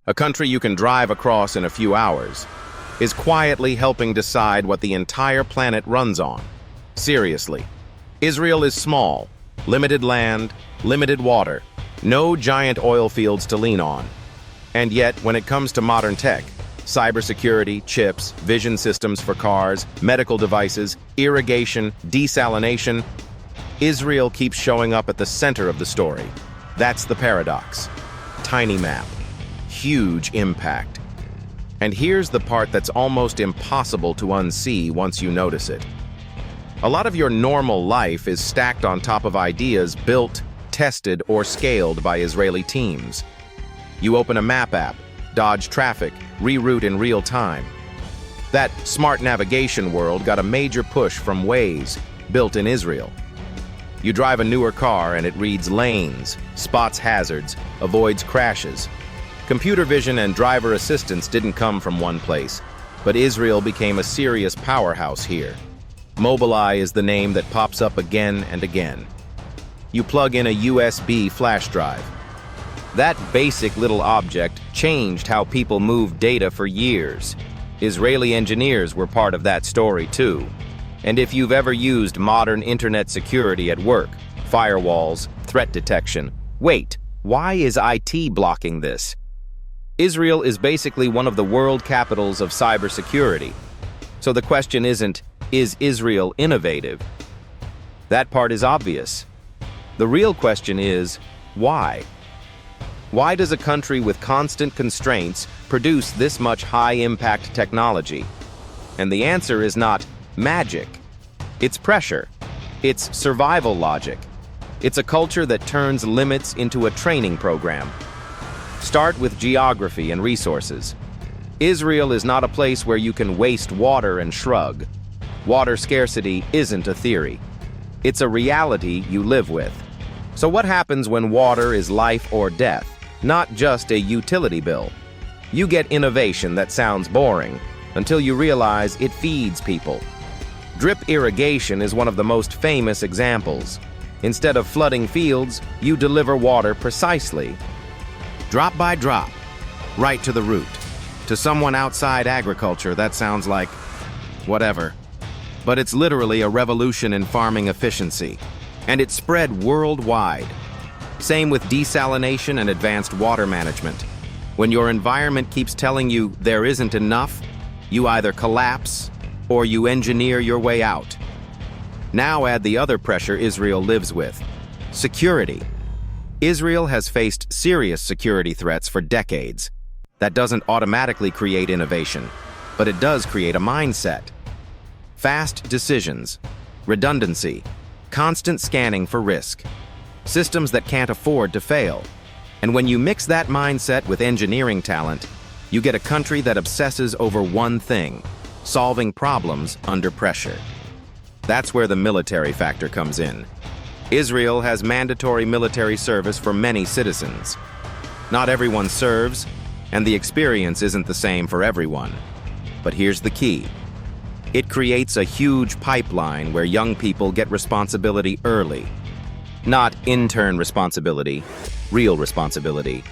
a country you can drive across in a few hours, is quietly helping decide what the entire planet runs on. Seriously, Israel is small, limited land, limited water, no giant oil fields to lean on. And yet, when it comes to modern tech, cybersecurity, chips, vision systems for cars, medical devices, irrigation, desalination, Israel keeps showing up at the center of the story. That's the paradox. Tiny map, huge impact. And here's the part that's almost impossible to unsee once you notice it. A lot of your normal life is stacked on top of ideas built, tested, or scaled by Israeli teams. You open a map app, dodge traffic, reroute in real time. That smart navigation world got a major push from Waze, built in Israel. You drive a newer car and it reads lanes, spots hazards, avoids crashes. Computer vision and driver assistance didn't come from one place, but Israel became a serious powerhouse here. Mobileye is the name that pops up again and again. You plug in a USB flash drive. That basic little object changed how people moved data for years. Israeli engineers were part of that story too. And if you've ever used modern internet security at work, firewalls, threat detection, wait, why is IT blocking this? Israel is basically one of the world capitals of cybersecurity. So the question isn't, is Israel innovative? That part is obvious. The real question is, why? Why does a country with constant constraints produce this much high-impact technology? And the answer is not magic. It's pressure. It's survival logic. It's a culture that turns limits into a training program. Start with geography and resources. Israel is not a place where you can waste water and shrug. Water scarcity isn't a theory. It's a reality you live with. So what happens when water is life or death, not just a utility bill? You get innovation that sounds boring until you realize it feeds people. Drip irrigation is one of the most famous examples. Instead of flooding fields, you deliver water precisely, drop by drop, right to the root. To someone outside agriculture, that sounds like whatever. But it's literally a revolution in farming efficiency, and it's spread worldwide. Same with desalination and advanced water management. When your environment keeps telling you there isn't enough, you either collapse or you engineer your way out. Now add the other pressure Israel lives with: security. Israel has faced serious security threats for decades. That doesn't automatically create innovation, but it does create a mindset. Fast decisions, redundancy, constant scanning for risk, systems that can't afford to fail. And when you mix that mindset with engineering talent, you get a country that obsesses over one thing: solving problems under pressure. That's where the military factor comes in. Israel has mandatory military service for many citizens. Not everyone serves, and the experience isn't the same for everyone. But here's the key. It creates a huge pipeline where young people get responsibility early. Not intern responsibility, real responsibility.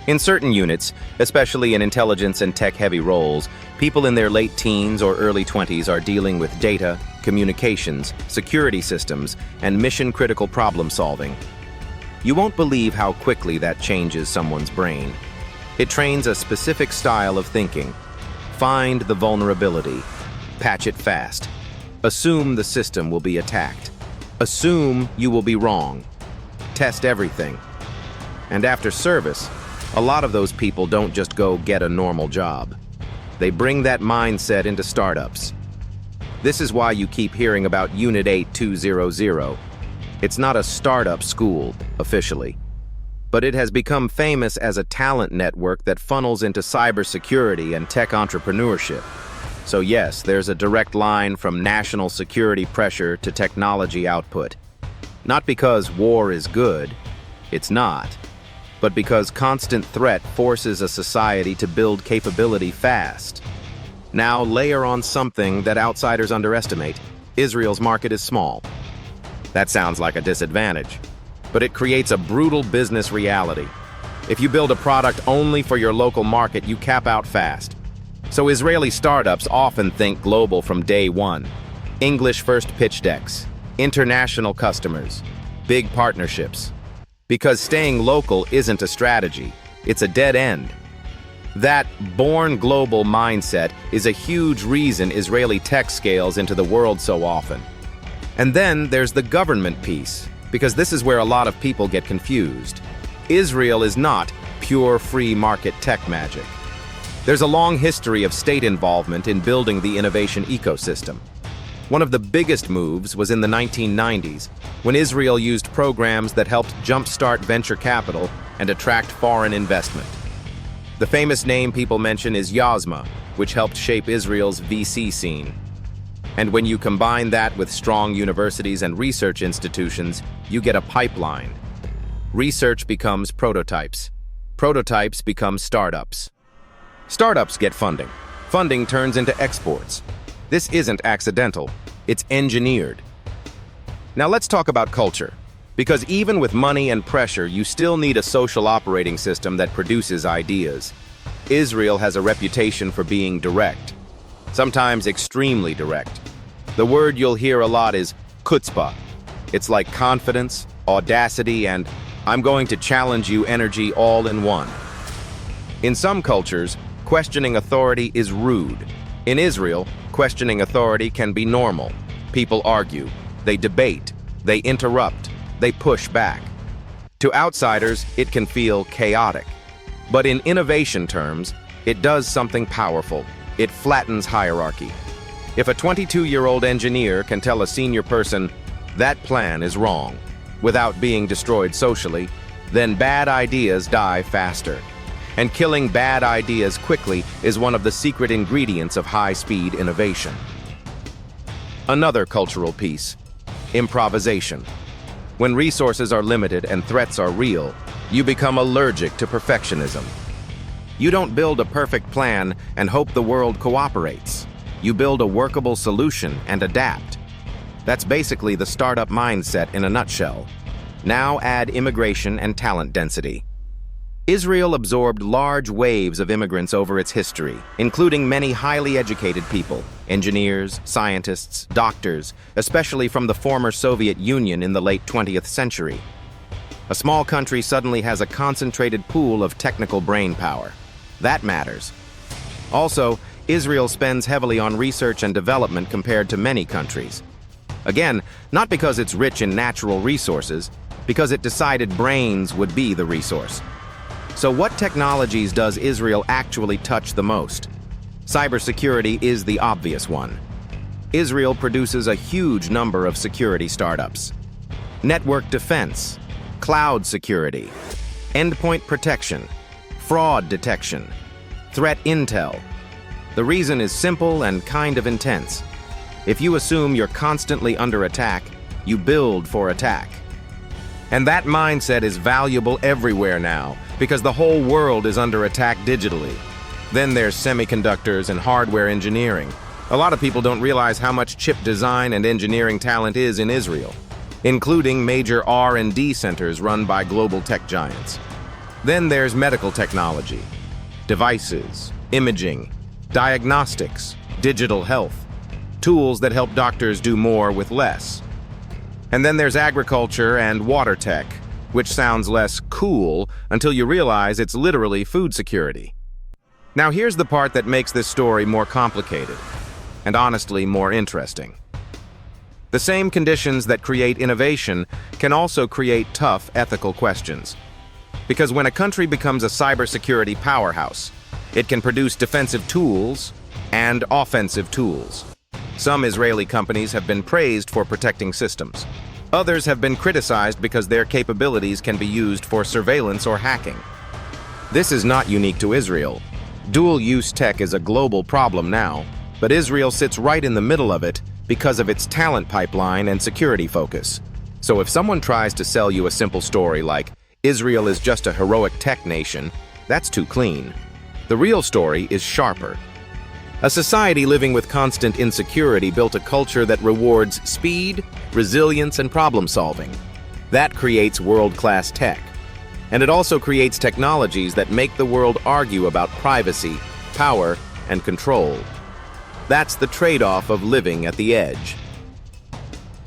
In certain units, especially in intelligence and tech-heavy roles, people in their late teens or early 20s are dealing with data, communications, security systems, and mission-critical problem-solving. You won't believe how quickly that changes someone's brain. It trains a specific style of thinking. Find the vulnerability. Patch it fast. Assume the system will be attacked. Assume you will be wrong. Test everything. And after service, a lot of those people don't just go get a normal job. They bring that mindset into startups. This is why you keep hearing about Unit 8200. It's not a startup school, officially, but it has become famous as a talent network that funnels into cybersecurity and tech entrepreneurship. So yes, there's a direct line from national security pressure to technology output. Not because war is good, it's not, but because constant threat forces a society to build capability fast. Now layer on something that outsiders underestimate. Israel's market is small. That sounds like a disadvantage, but it creates a brutal business reality. If you build a product only for your local market, you cap out fast. So Israeli startups often think global from day one. English first pitch decks, international customers, big partnerships. Because staying local isn't a strategy, it's a dead end. That born global mindset is a huge reason Israeli tech scales into the world so often. And then there's the government piece, because this is where a lot of people get confused. Israel is not pure free market tech magic. There's a long history of state involvement in building the innovation ecosystem. One of the biggest moves was in the 1990s, when Israel used programs that helped jumpstart venture capital and attract foreign investment. The famous name people mention is Yozma, which helped shape Israel's VC scene. And when you combine that with strong universities and research institutions, you get a pipeline. Research becomes prototypes. Prototypes become startups. Startups get funding. Funding turns into exports. This isn't accidental, it's engineered. Now let's talk about culture. Because even with money and pressure, you still need a social operating system that produces ideas. Israel has a reputation for being direct, sometimes extremely direct. The word you'll hear a lot is chutzpah. It's like confidence, audacity, and I'm going to challenge you energy all in one. In some cultures, questioning authority is rude. In Israel, questioning authority can be normal. People argue, they debate, they interrupt, they push back. To outsiders, it can feel chaotic. But in innovation terms, it does something powerful. It flattens hierarchy. If a 22-year-old engineer can tell a senior person, that plan is wrong, without being destroyed socially, then bad ideas die faster. And killing bad ideas quickly is one of the secret ingredients of high-speed innovation. Another cultural piece, improvisation. When resources are limited and threats are real, you become allergic to perfectionism. You don't build a perfect plan and hope the world cooperates. You build a workable solution and adapt. That's basically the startup mindset in a nutshell. Now add immigration and talent density. Israel absorbed large waves of immigrants over its history, including many highly educated people, engineers, scientists, doctors, especially from the former Soviet Union in the late 20th century. A small country suddenly has a concentrated pool of technical brain power. That matters. Also, Israel spends heavily on research and development compared to many countries. Again, not because it's rich in natural resources, because it decided brains would be the resource. So what technologies does Israel actually touch the most? Cybersecurity is the obvious one. Israel produces a huge number of security startups. Network defense, cloud security, endpoint protection, fraud detection, threat intel. The reason is simple and kind of intense. If you assume you're constantly under attack, you build for attack. And that mindset is valuable everywhere now, because the whole world is under attack digitally. Then there's semiconductors and hardware engineering. A lot of people don't realize how much chip design and engineering talent is in Israel, including major R&D centers run by global tech giants. Then there's medical technology, devices, imaging, diagnostics, digital health, tools that help doctors do more with less. And then there's agriculture and water tech, which sounds less cool until you realize it's literally food security. Now here's the part that makes this story more complicated, and honestly more interesting. The same conditions that create innovation can also create tough ethical questions. Because when a country becomes a cybersecurity powerhouse, it can produce defensive tools and offensive tools. Some Israeli companies have been praised for protecting systems. Others have been criticized because their capabilities can be used for surveillance or hacking. This is not unique to Israel. Dual-use tech is a global problem now, but Israel sits right in the middle of it because of its talent pipeline and security focus. So if someone tries to sell you a simple story like, Israel is just a heroic tech nation, that's too clean. The real story is sharper. A society living with constant insecurity built a culture that rewards speed, resilience, and problem-solving. That creates world-class tech. And it also creates technologies that make the world argue about privacy, power, and control. That's the trade-off of living at the edge.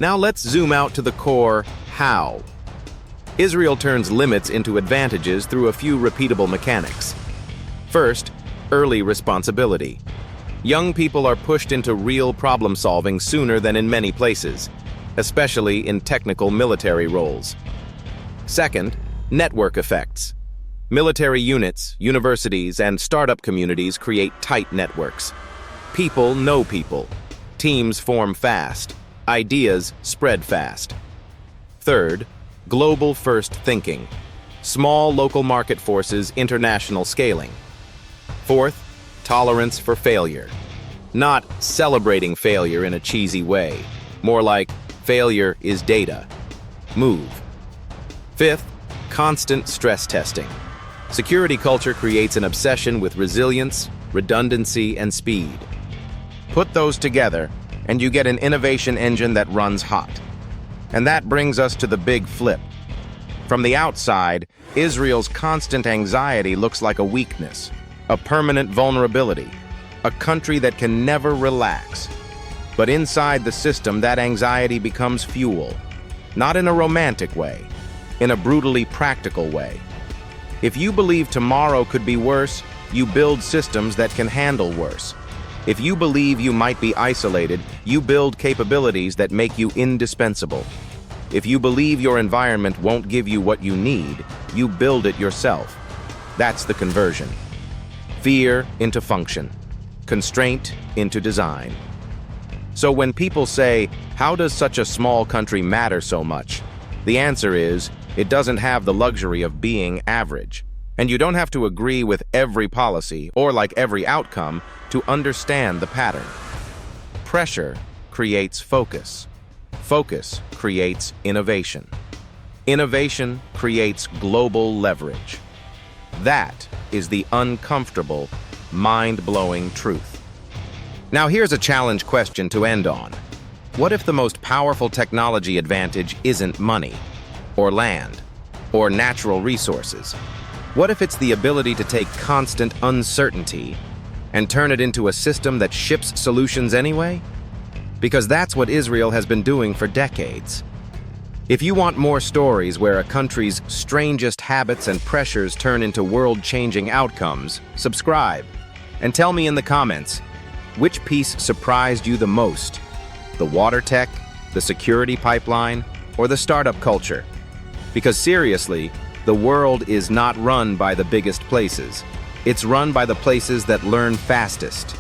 Now let's zoom out to the core how. Israel turns limits into advantages through a few repeatable mechanics. First, early responsibility. Young people are pushed into real problem-solving sooner than in many places, especially in technical military roles. Second, network effects. Military units, universities, and startup communities create tight networks. People know people. Teams form fast. Ideas spread fast. Third, global first thinking. Small local market forces international scaling. Fourth, tolerance for failure. Not celebrating failure in a cheesy way. More like failure is data. Move. Fifth, constant stress testing. Security culture creates an obsession with resilience, redundancy, and speed. Put those together, and you get an innovation engine that runs hot. And that brings us to the big flip. From the outside, Israel's constant anxiety looks like a weakness, a permanent vulnerability, a country that can never relax. But inside the system, that anxiety becomes fuel, not in a romantic way, in a brutally practical way. If you believe tomorrow could be worse, you build systems that can handle worse. If you believe you might be isolated, you build capabilities that make you indispensable. If you believe your environment won't give you what you need, you build it yourself. That's the conversion. Fear into function. Constraint into design. So when people say, how does such a small country matter so much? The answer is, it doesn't have the luxury of being average. And you don't have to agree with every policy or like every outcome to understand the pattern. Pressure creates focus. Focus creates innovation. Innovation creates global leverage. That is the uncomfortable, mind-blowing truth. Now here's a challenge question to end on. What if the most powerful technology advantage isn't money, or land, or natural resources? What if it's the ability to take constant uncertainty and turn it into a system that ships solutions anyway? Because that's what Israel has been doing for decades. If you want more stories where a country's strangest habits and pressures turn into world-changing outcomes, subscribe and tell me in the comments, which piece surprised you the most? The water tech, the security pipeline, or the startup culture? Because seriously, the world is not run by the biggest places. It's run by the places that learn fastest.